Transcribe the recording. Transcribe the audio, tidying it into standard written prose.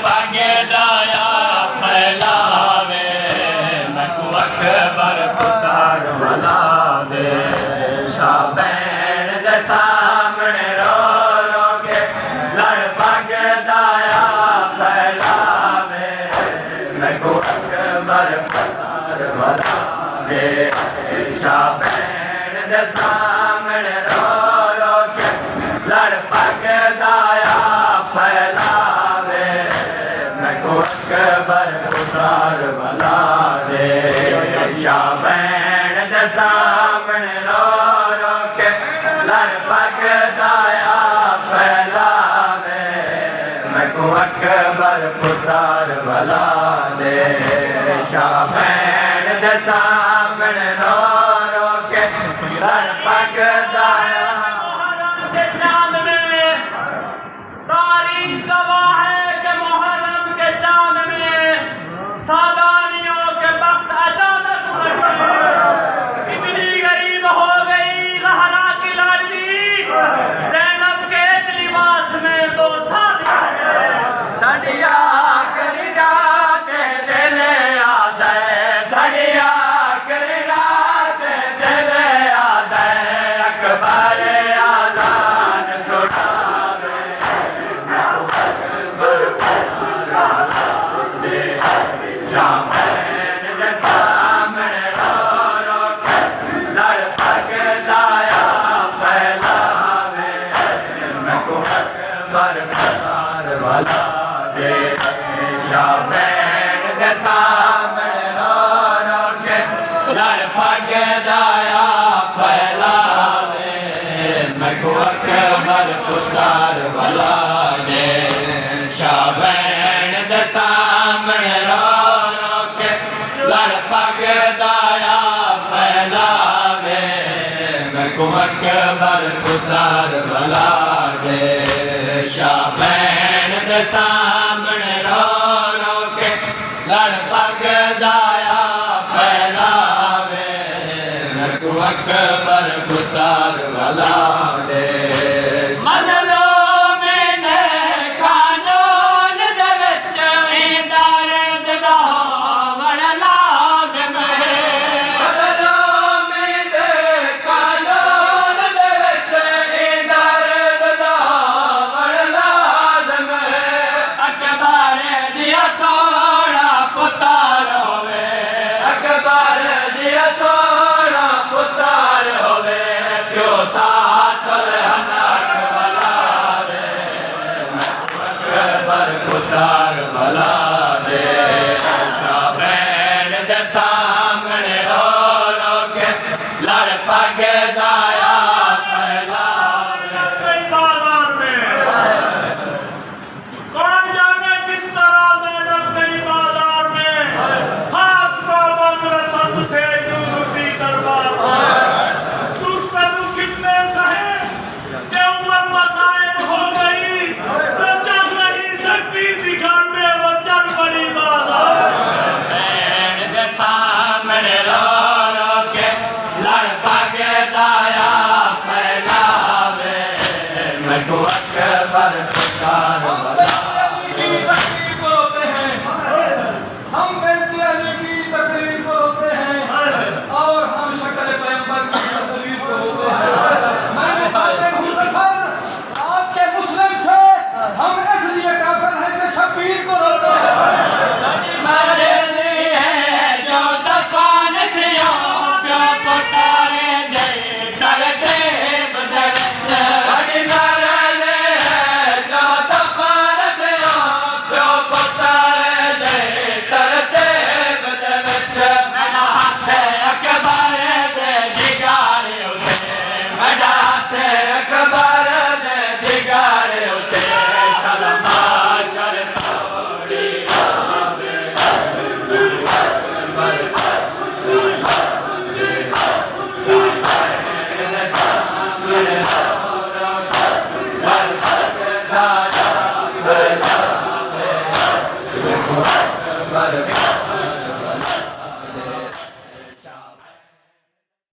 पग दाया फैलावे मैकू अकबर पुतार भला दे शाबैन दे सामने रो रो के लड़ पग दाया फैलावे मैकू अकबर पुतार भला दे शाबैन दे सामने रो रो के लड़ पग दाया फैलावे मैकू अकबर पुतार भला दे शाबैन दे सामने रो रो के लड़ पग दाया फैलावे मैकू अकबर पुतार भला दे शाबैन दे सामने रो रो के लड़ पग दाया चांद में तारीख गवाह है कि मुहर्रम के चांद में सादानियों के वक्त अचानक इतनी गरीब हो गई ज़हरा की लाडली ज़ैनब के एक लिबास में 2 साल सड़िया करी रात दिल याद है सड़िया करी रात दिल याद है अकबर आजान सुनावे शाबैन दे सामने रो रो के लड़ पग दाया फैलावे मैकू अकबर पुतार भला दे शाबैन दे सामने रो रो के लड़ पग दाया फैलावे मैकू अकबर पुतार भला दे शाबैन दे सामने रो रो के लड़ पग दाया फैलावे मैकू अकबर पुतार भला दे शाबैन दे सामने रो रो के लड़ पग दाया फैलावे मैकू अकबर पुतार भला दे